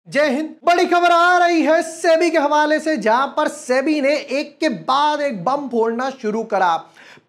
जय हिंद। बड़ी खबर आ रही है सेबी के हवाले से, जहां पर सेबी ने एक के बाद एक बम फोड़ना शुरू करा।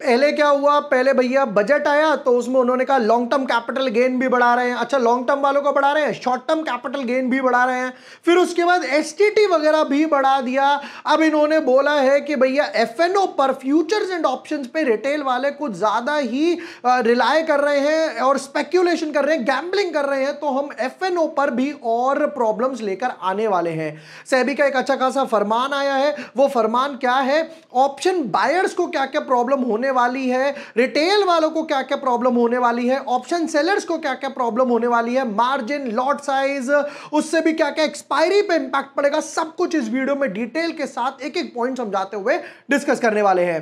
पहले क्या हुआ, पहले भैया बजट आया तो उसमें उन्होंने कहा लॉन्ग टर्म कैपिटल गेन भी बढ़ा रहे हैं। अच्छा, लॉन्ग टर्म वालों को बढ़ा रहे हैं, शॉर्ट टर्म कैपिटल गेन भी बढ़ा रहे हैं। फिर उसके बाद एसटीटी वगैरह भी बढ़ा दिया। अब इन्होंने बोला है कि भैया एफएनओ पर, फ्यूचर्स एंड ऑप्शंस पे रिटेल वाले कुछ ज्यादा ही रिलाय कर रहे हैं और स्पेक्यूलेशन कर रहे हैं, गैम्बलिंग कर रहे हैं, तो हम एफएनओ पर भी और प्रॉब्लम्स लेकर आने वाले हैं। सेबी का एक अच्छा खासा फरमान आया है। वो फरमान क्या है, ऑप्शन बायर्स को क्या क्या प्रॉब्लम होने वाली है, रिटेल वालों को क्या क्या प्रॉब्लम होने वाली है, ऑप्शन सेलर्स को क्या क्या प्रॉब्लम होने वाली है, मार्जिन, लॉट साइज, उससे भी क्या क्या एक्सपायरी पे इंपैक्ट पड़ेगा, सब कुछ इस वीडियो में डिटेल के साथ एक एक पॉइंट समझाते हुए डिस्कस करने वाले हैं।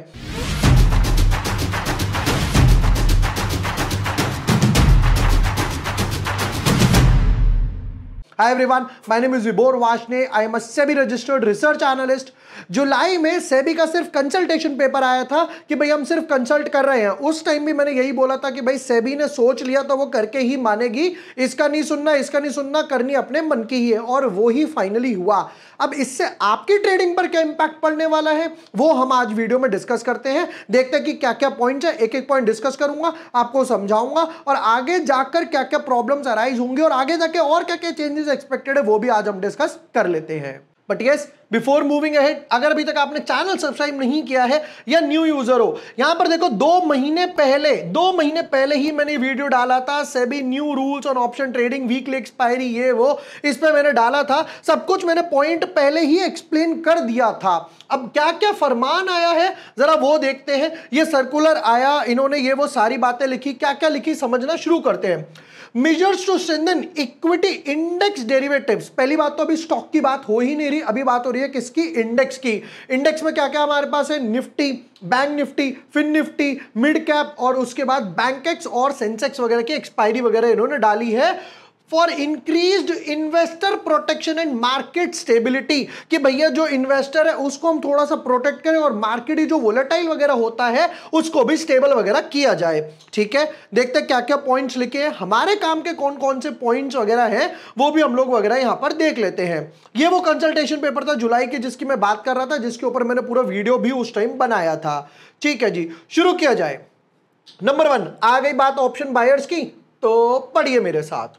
Hi everyone, my name is Vibhor Vashne. I am a SEBI registered research analyst. जुलाई में सेबी का सिर्फ कंसल्टेशन पेपर आया था कि भाई हम सिर्फ कंसल्ट कर रहे हैं। उस टाइम भी मैंने यही बोला था कि भाई सेबी ने सोच लिया तो वो करके ही मानेगी, इसका नहीं सुनना, इसका नहीं सुनना, करनी अपने मन की ही है, और वो ही फाइनली हुआ। अब इससे आपकी ट्रेडिंग पर क्या इंपैक्ट पड़ने वाला है वो हम आज वीडियो में डिस्कस करते हैं। देखते हैं कि क्या क्या पॉइंट्स है, एक एक पॉइंट डिस्कस करूंगा, आपको समझाऊंगा और आगे जाकर क्या क्या प्रॉब्लम्स अराइज होंगे और आगे जाके और क्या क्या चेंजेस एक्सपेक्टेड है वो भी आज हम डिस्कस कर लेते हैं। But yes, before moving ahead, अगर अभी तक आपने चैनल सब्सक्राइब नहीं किया है या न्यू यूजर हो, यहां पर देखो 2 महीने पहले ही मैंने वीडियो डाला था, SEBI new rules on option trading, weekly expiry, ये वो, इस पे मैंने डाला था। सब कुछ मैंने पॉइंट पहले ही एक्सप्लेन कर दिया था। अब क्या क्या फरमान आया है जरा वो देखते हैं। ये सर्कुलर आया, इन्होंने ये वो सारी बातें लिखी, क्या क्या लिखी समझना शुरू करते हैं। Measures to strengthen equity index derivatives. पहली बात तो अभी स्टॉक की बात हो ही नहीं रही, अभी बात हो रही है किसकी, इंडेक्स की। इंडेक्स में क्या क्या हमारे पास है, Nifty, bank Nifty, fin Nifty, mid cap, और उसके बाद बैंकेक्स और सेंसेक्स वगैरह की एक्सपायरी वगैरह इन्होंने डाली है for increased investor protection and market stability, कि भैया जो इन्वेस्टर है उसको हम थोड़ा सा प्रोटेक्ट करें और मार्केट जो वोलेटाइल वगैरह होता है उसको भी स्टेबल वगैरह किया जाए। ठीक है, देखते हैं क्या क्या पॉइंट्स लिखे हैं, हमारे काम के कौन कौन से पॉइंट्स वगैरह हैं वो भी हम लोग वगैरह यहां पर देख लेते हैं। ये वो कंसल्टेशन पेपर था जुलाई की जिसकी मैं बात कर रहा था, जिसके ऊपर मैंने पूरा वीडियो भी उस टाइम बनाया था। ठीक है जी, शुरू किया जाए। नंबर 1 आ गई बात ऑप्शन बायर्स की, तो पढ़िए मेरे साथ।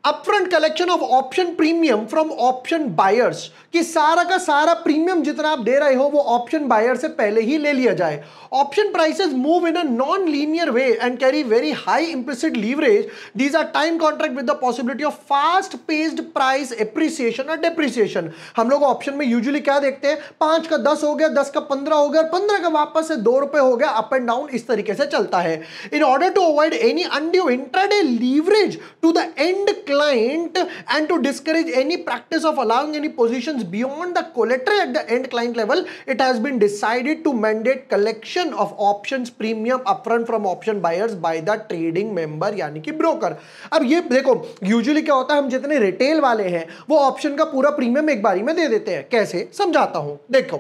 Upfront collection of option premium from option buyers, कि सारा का सारा प्रीमियम जितना आप दे रहे हो वो ऑप्शन बायर से पहले ही ले लिया जाए। Option prices move in a non linear way and carry very high implicit leverage. These are time contract with the possibility of fast paced price appreciation और डेप्रिसिएशन। हम लोग ऑप्शन में यूजुअली क्या देखते हैं, 5 का 10 हो गया, 10 का 15 हो गया और 15 का वापस से 2 रुपए हो गया, अप एंड डाउन इस तरीके से चलता है। In order to avoid any undue intraday leverage to the end client and to discourage any practice of allowing any positions beyond the collateral at the end client level, it has been decided to mandate collection of options premium upfront from option buyers by the trading member यानी कि broker. अब ये देखो usually क्या होता है, हम जितने रिटेल वाले हैं वो ऑप्शन का पूरा प्रीमियम एक बारी में दे देते हैं। कैसे समझाता हूं, देखो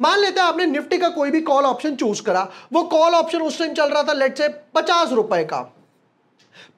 मान लेते हैं आपने निफ्टी का कोई भी कॉल ऑप्शन चूज करा, वो कॉल ऑप्शन उस टाइम चल रहा था लेट्स से 50 रुपए का,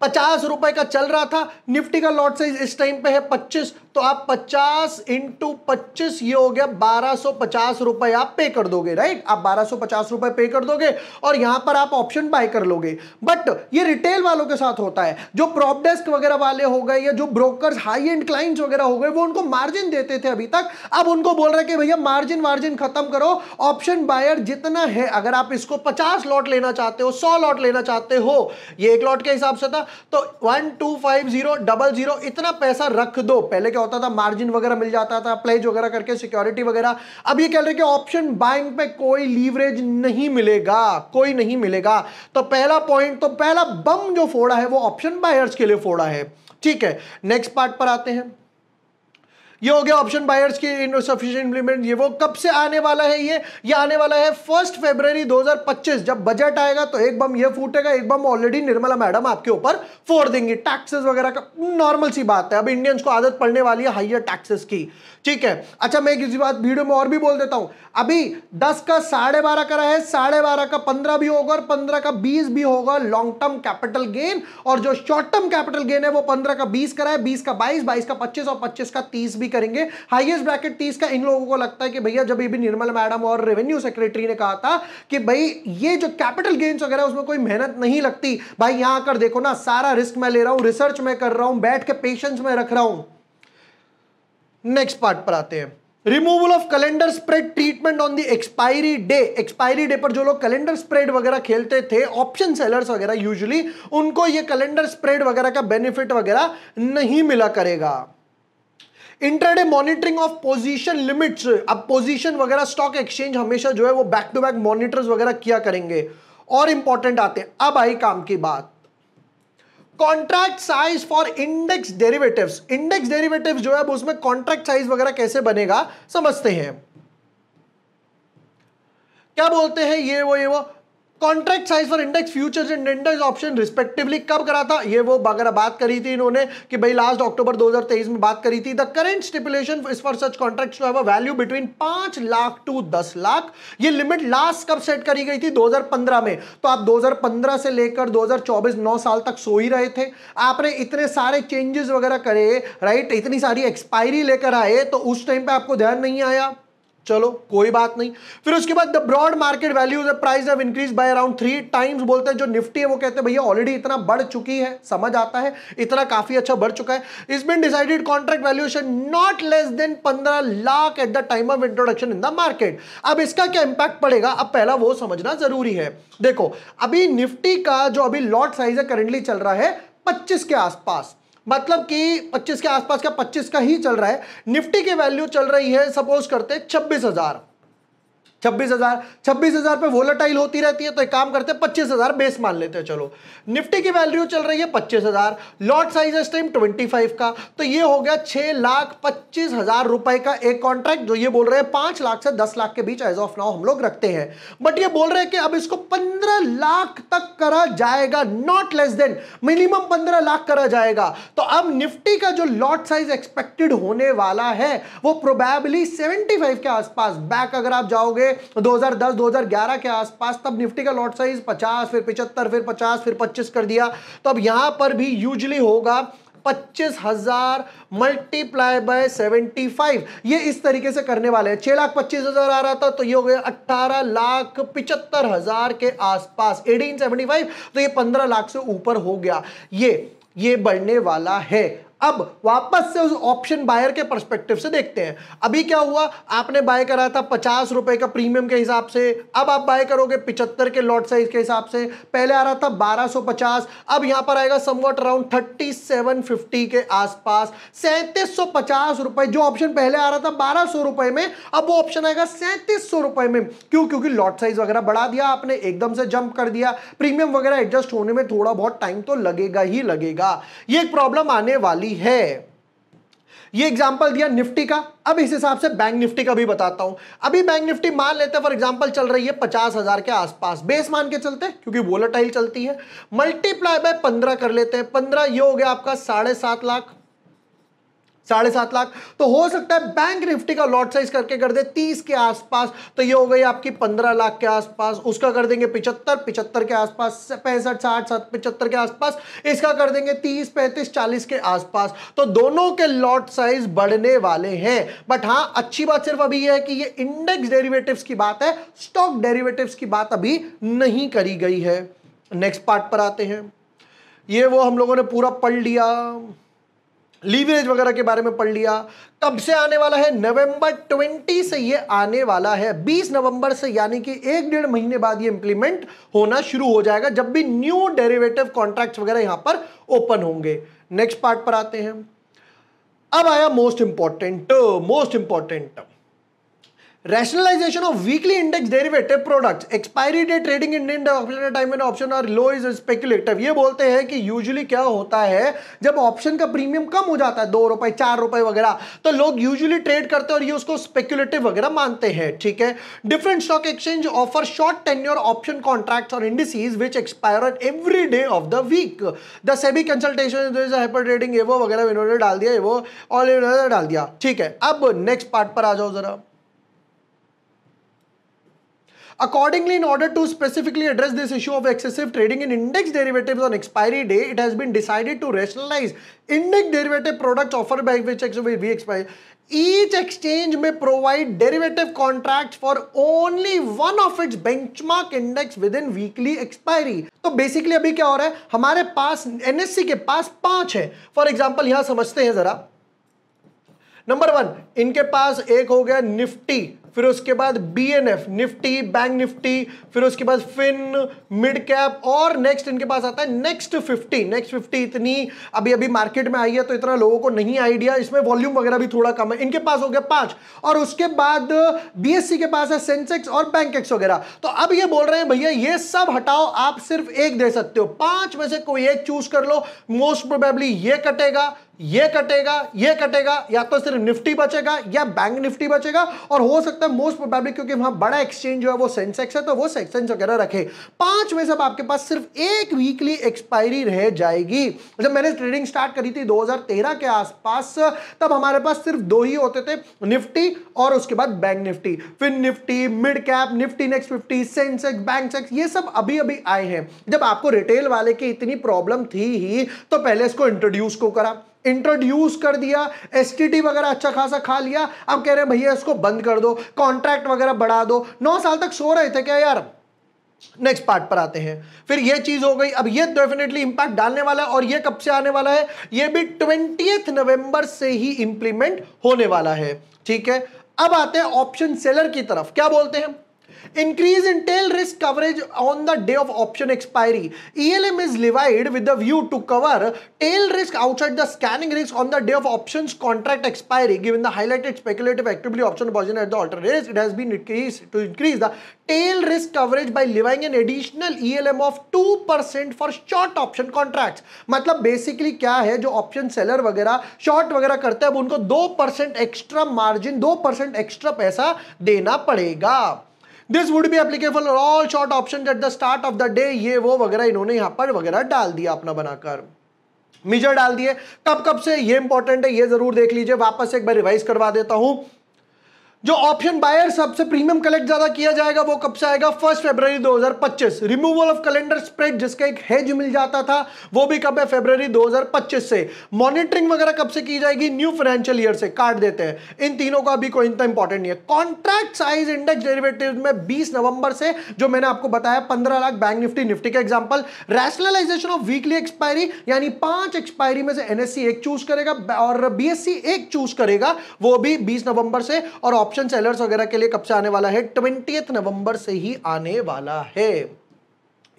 50 रुपए का चल रहा था। निफ्टी का लॉट साइज इस टाइम पे है 25, तो आप 50 इंटू 25 ये हो गया 1250 रुपए आप पे कर दोगे, राइट। आप 1250 रुपए पे कर दोगे और यहां पर आप ऑप्शन बाय कर लोगे। बट ये रिटेल वालों के साथ होता है, जो प्रॉप डेस्क वगैरह वाले हो गए या जो ब्रोकर्स हाई एंड क्लाइंट्स वगैरह हो गए, वो उनको मार्जिन देते थे अभी तक, अब उनको बोल रहे कि भैया मार्जिन खत्म करो, ऑप्शन बायर जितना है, अगर आप इसको 50 लॉट लेना चाहते हो, 100 लॉट लेना चाहते हो, ये एक लॉट के हिसाब से था, तो 125000 इतना पैसा रख दो। पहले क्या होता था, मार्जिन वगैरह मिल जाता था, प्लेज वगैरह करके सिक्योरिटी वगैरह। अब ये कह रहे कि ऑप्शन बाइंग पे कोई लीवरेज नहीं मिलेगा, कोई नहीं मिलेगा। तो पहला पॉइंट, तो पहला बम जो फोड़ा है वो ऑप्शन बायर्स के लिए फोड़ा है। ठीक है, नेक्स्ट पार्ट पर आते हैं। ये हो गया ऑप्शन बायर्स की इनसफिशिएंट इम्प्लीमेंट। ये वो कब से आने वाला है? ये आने वाला है 1 फरवरी 2025। जब बजट आएगा तो एक बम ये फूटेगा, एक बम ऑलरेडी निर्मला मैडम आपके ऊपर फोड़ देंगी। टैक्सेस वगैरह का नॉर्मल सी बात है, अब इंडियंस को आदत पड़ने वाली है हाइयर टैक्सेस की, ठीक है। अच्छा मैं किसी बात वीडियो में और भी बोल देता हूं, अभी 10 का 12.5 करा है, 12.5 का 15 भी होगा और 15 का 20 भी होगा लॉन्ग टर्म कैपिटल गेन, और जो शॉर्ट टर्म कैपिटल गेन है वो 15 का 20 करा है, 20 का 22, 22 का 25 और 25 का 30 भी करेंगे। हाईएस्ट ब्रैकेट 30 का इन लोगों को लगता है कि भैया जब ये भी निर्मला मैडम और रेवेन्यू सेक्रेटरी ने कहा था कि भाई ये जो कैपिटल गेन्स वगैरह उसमें कोई मेहनत नहीं लगती, भाई यहां आकर देखो ना, सारा रिस्क मैं ले रहा हूं, रिसर्च मैं कर रहा हूं, बैठ के पेशेंस में रख रहा हूं। नेक्स्ट पार्ट पर आते हैं, removal of calendar spread treatment on the expiry day. Expiry day पर जो लोग कैलेंडर स्प्रेड वगैरह खेलते थे, ऑप्शन सेलर्स वगैरह, यूजुअली उनको ये कैलेंडर स्प्रेड वगैरह का बेनिफिट वगैरह नहीं मिला करेगा। Intraday monitoring of position limits, अब पोजीशन वगैरह स्टॉक एक्सचेंज हमेशा जो है वो बैक टू बैक मॉनिटर्स वगैरह किया करेंगे। और इंपॉर्टेंट आते हैं, अब आई काम की बात, contract size for index derivatives. Index derivatives जो है उसमें कॉन्ट्रैक्ट साइज वगैरह कैसे बनेगा समझते हैं। क्या बोलते हैं ये वो contract size for index futures and index option respectively कब करा था? ये वो वगैरह बात करी थी इन्होंने कि भाई लास्ट अक्टूबर 2023 में बात करी थी। The current stipulation is for such contracts to have a value between 5 lakh to 10 lakh. ये लिमिट लास्ट कब सेट करी गई थी? 2015 में। तो आप 2015 से लेकर 2024 9 साल तक सो ही रहे थे। आपने इतने सारे चेंजेस वगैरह करे, राइट, इतनी सारी एक्सपायरी लेकर आए, तो उस टाइम पे आपको ध्यान नहीं आया। चलो कोई बात नहीं। फिर उसके बाद the broad market values price have increase by around 3 times. बोलते हैं जो निफ्टी है वो कहते हैं भैया ऑलरेडी इतना बढ़ चुकी है, समझ आता है, इतना काफी अच्छा बढ़ चुका है। It's been decided contract valuation not less than 15 lakh at the time of introduction in the market. अब इसका क्या इंपैक्ट पड़ेगा, अब पहला वो समझना जरूरी है। देखो अभी निफ्टी का जो अभी लॉट साइज है करंटली चल रहा है 25 के आसपास, मतलब कि 25 के आसपास का 25 का ही चल रहा है। निफ्टी की वैल्यू चल रही है सपोज करते 26,000 पे वोलेटाइल होती रहती है, तो एक काम करते हैं 25,000 बेस मान लेते हैं। चलो निफ्टी की वैल्यू चल रही है 25,000, लॉट साइज इस टाइम 25 का, तो ये हो गया 6,25,000 रुपए का एक कॉन्ट्रैक्ट, जो ये बोल रहे हैं 5 लाख से 10 लाख के बीच एज ऑफ नाउ हम लोग रखते हैं। बट ये बोल रहे हैं कि अब इसको 15 लाख तक करा जाएगा, not less then, minimum 15 lakh करा जाएगा। तो अब निफ्टी का जो लॉट साइज एक्सपेक्टेड होने वाला है वो प्रोबेबली 75 के आसपास, बैक अगर आप जाओगे 2010 2011 के आसपास, तब निफ्टी का लॉट साइज 50, फिर 75, फिर 50, फिर 25 कर दिया। तो अब यहां पर भी यूजुअली होगा 25,000 मल्टीप्लाई बाय 75, ये इस तरीके से करने वाले हैं। 6,25,000 आ रहा था तो ये हो गया 18,75,000 के आसपास, 1875, तो ये 15 लाख से ऊपर हो गया। ये बढ़ने वाला है। अब वापस से उस ऑप्शन बायर के पर्सपेक्टिव से देखते हैं। अभी क्या हुआ, आपने बाय करा था 50 रुपए का प्रीमियम के हिसाब से, अब आप बाय करोगे 75 के लॉट साइज के हिसाब से। पहले आ रहा था 1250, अब यहां पर आएगा समवट अराउंड 3750 के आसपास, 3750 रुपए। जो ऑप्शन पहले आ रहा था 1200 रुपए में, अब वो ऑप्शन आएगा 3700 रुपए में। क्यों? क्योंकि लॉट साइज वगैरह बढ़ा दिया आपने, एकदम से जंप कर दिया। प्रीमियम वगैरह एडजस्ट होने में थोड़ा बहुत टाइम तो लगेगा ही लगेगा, ये एक प्रॉब्लम आने वाली है। ये एग्जांपल दिया निफ्टी का, अब इस हिसाब से बैंक निफ्टी का भी बताता हूं। अभी बैंक निफ्टी मान लेते हैं फॉर एग्जांपल चल रही है 50,000 के आसपास, बेस मान के चलते हैं क्योंकि वोलेटाइल चलती है। मल्टीप्लाई बाय 15 कर लेते हैं, 15 ये हो गया आपका 7.5 लाख, 7.5 लाख। तो हो सकता है बैंक निफ्टी का लॉट साइज करके कर दे 30 के आसपास, तो ये हो गई आपकी 15 लाख के आसपास। उसका कर देंगे 75 के आसपास, 65 60 75 के आसपास। इसका कर देंगे 30 35 40 के आसपास। तो दोनों के लॉट साइज बढ़ने वाले हैं। बट हां, अच्छी बात सिर्फ अभी यह है कि ये इंडेक्स डेरिवेटिव्स की बात है, स्टॉक डेरिवेटिव्स की बात अभी नहीं करी गई है। नेक्स्ट पार्ट पर आते हैं। ये वो हम लोगों ने पूरा पढ़ लिया, लीवरेज वगैरह के बारे में पढ़ लिया। कब से आने वाला है? नवंबर 20 से ये आने वाला है, 20 नवंबर से, यानी कि 1-1.5 महीने बाद ये इंप्लीमेंट होना शुरू हो जाएगा, जब भी न्यू डेरिवेटिव कॉन्ट्रैक्ट्स वगैरह यहां पर ओपन होंगे। नेक्स्ट पार्ट पर आते हैं। अब आया most important, Rationalization of weekly index derivative products, expiry day trading in time when option are low is speculative। ये बोलते हैं कि यूजुअली क्या होता है जब ऑप्शन का प्रीमियम कम हो जाता है 2 रुपए 4 रुपए वगैरह, तो लोग यूजुअली ट्रेड करते हैं और ये उसको स्पेक्युलेटिव वगैरह मानते हैं, ठीक है। Different stock exchange offer short tenure option contracts और indices which expire on every day of the week. The SEBI consultation hyper trading ये वो वगैरह इन्होंने डाल दिया, ये वो ऑल डाल दिया, ठीक है। अब नेक्स्ट पार्ट पर आ जाओ जरा। Accordingly, in order to specifically address this issue of excessive trading in index derivatives on expiry day, it has been decided to rationalize index derivative products offered by which we expire. Each exchange may provide derivative contracts for only one of its benchmark index within weekly expiry. तो basically अभी क्या हो रहा है, हमारे पास NSE के पास 5 है। For example यहां समझते हैं जरा। नंबर 1 इनके पास एक हो गया निफ्टी, फिर उसके बाद BNF निफ्टी, बैंक निफ्टी, फिर उसके बाद फिन, मिड कैप, और नेक्स्ट इनके पास आता है नेक्स्ट 50। नेक्स्ट 50 इतनी अभी अभी मार्केट में आई है तो इतना लोगों को नहीं आइडिया, इसमें वॉल्यूम वगैरह भी थोड़ा कम है। इनके पास हो गया 5, और उसके बाद BSE के पास है सेंसेक्स और बैंकेक्स वगैरह। तो अब ये बोल रहे हैं भैया ये सब हटाओ, आप सिर्फ एक दे सकते हो, 5 में से कोई एक चूज कर लो। मोस्ट प्रोबेबली ये कटेगा, ये कटेगा, ये कटेगा, या तो सिर्फ निफ्टी बचेगा या बैंक निफ्टी बचेगा, और हो सकता है मोस्ट प्रोबेबली क्योंकि वहां बड़ा एक्सचेंज जो है वो सेंसेक्स है तो वो सेक्सेंस वगैरह रखे। 5 में से आपके पास सिर्फ एक वीकली एक्सपायरी रह जाएगी। जब मैंने ट्रेडिंग स्टार्ट करी थी 2013 के आसपास, तब हमारे पास सिर्फ 2 ही होते थे, निफ्टी और उसके बाद बैंक निफ्टी, फिर Nifty, mid cap, Nifty next 50, Sensex, bank sex, ये सब अभी अभी आए हैं। जब आपको रिटेल वाले की इतनी प्रॉब्लम थी ही तो पहले इसको इंट्रोड्यूस कर दिया, एसटीटी वगैरह अच्छा खासा खा लिया, अब कह रहे हैं भैया इसको बंद कर दो, कॉन्ट्रैक्ट वगैरह बढ़ा दो। 9 साल तक सो रहे थे क्या यार। नेक्स्ट पार्ट पर आते हैं। फिर ये चीज हो गई, अब ये डेफिनेटली इंपैक्ट डालने वाला है, और ये कब से आने वाला है, ये भी 20 नवंबर से ही इंप्लीमेंट होने वाला है, ठीक है। अब आते हैं ऑप्शन सेलर की तरफ। क्या बोलते हैं, increase in tail risk coverage on the day of option expiry. ELM is levied with the view to cover tail risk outside the scanning risk on the day of options contract expiry. Given the highlighted speculative activity option position at the alternate risk, it has been increased to increase the tail risk coverage by levying an additional ELM of 2% for short option contracts. मतलब basically क्या है, जो option seller वगैरह short वगैरह करते हैं अब उनको 2% एक्स्ट्रा मार्जिन, 2% एक्स्ट्रा पैसा देना पड़ेगा। This would be applicable for all short options at the start of the day। ये वो वगैरह इन्होंने यहां पर वगैरह डाल दिया अपना बनाकर, मेजर डाल दिए। कब कब से, ये इंपॉर्टेंट है, ये जरूर देख लीजिए। वापस एक बार रिवाइज करवा देता हूं। जो ऑप्शन बायर सबसे प्रीमियम कलेक्ट ज्यादा किया जाएगा वो कब से आएगा, 1 फरवरी 2025। रिमूवल ऑफ कैलेंडर स्प्रेड जिसका एक हेज मिल जाता था वो भी कब है, फरवरी 2025 से। मॉनिटरिंग वगैरह कब से की जाएगी, न्यू फाइनेंशियल ईयर से, काट देते हैं। इन तीनों का भी कोई इतना इंपॉर्टेंट नहीं है। कॉन्ट्रैक्ट साइज इंडेक्स डेरिवेटिव में 20 नवंबर से, जो मैंने आपको बताया 15 लाख बैंक निफ्टी का example. Rationalisation of weekly expiry, यानी 5 एक्सपायरी में से NSE एक चूज करेगा और BSE एक चूज करेगा, वो भी 20 नवंबर से। और ऑप्शन सेलर्स वगैरह के लिए कब से आने वाला है, 20 नवंबर से ही आने वाला है।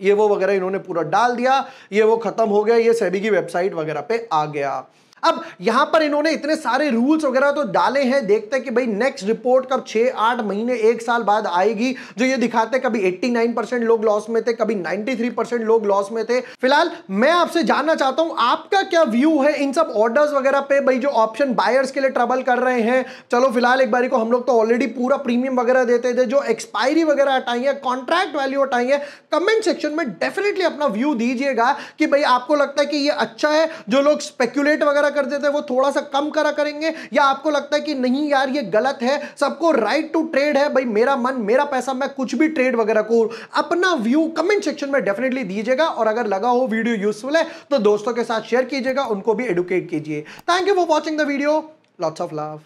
ये वो वगैरह इन्होंने पूरा डाल दिया, ये वो खत्म हो गया, ये सेबी की वेबसाइट वगैरह पे आ गया। अब यहां पर इन्होंने इतने सारे रूल्स वगैरह तो डाले हैं, देखते हैं कि भाई नेक्स्ट रिपोर्ट कब 6-8 महीने 1 साल बाद आएगी, जो ये दिखाते कभी 89% लोग लॉस में थे, कभी 93% लोग लॉस में थे। फिलहाल मैं आपसे जानना चाहता हूं आपका क्या व्यू है इन सब ऑर्डर्स वगैरह पे, भाई जो ऑप्शन बायर्स के लिए ट्रबल कर रहे हैं। चलो फिलहाल एक बारी को हम लोग तो ऑलरेडी पूरा प्रीमियम वगैरह देते थे, जो एक्सपायरी वगैरह हटाई है, कॉन्ट्रैक्ट वैल्यू हटाई है। कमेंट सेक्शन में डेफिनेटली अपना व्यू दीजिएगा कि भाई आपको लगता है कि ये अच्छा है, जो लोग स्पेक्युलेट वगैरह करते थे वो थोड़ा सा कम करा करेंगे, या आपको लगता है कि नहीं यार ये गलत है, सबको राइट टू ट्रेड है, भाई मेरा मन मेरा पैसा, मैं कुछ भी ट्रेड वगैरह करूं। अपना व्यू कमेंट सेक्शन में डेफिनेटली दीजिएगा, और अगर लगा हो वीडियो यूजफुल है तो दोस्तों के साथ शेयर कीजिएगा, उनको भी एडुकेट कीजिए। Thank you for watching the video, lots of love.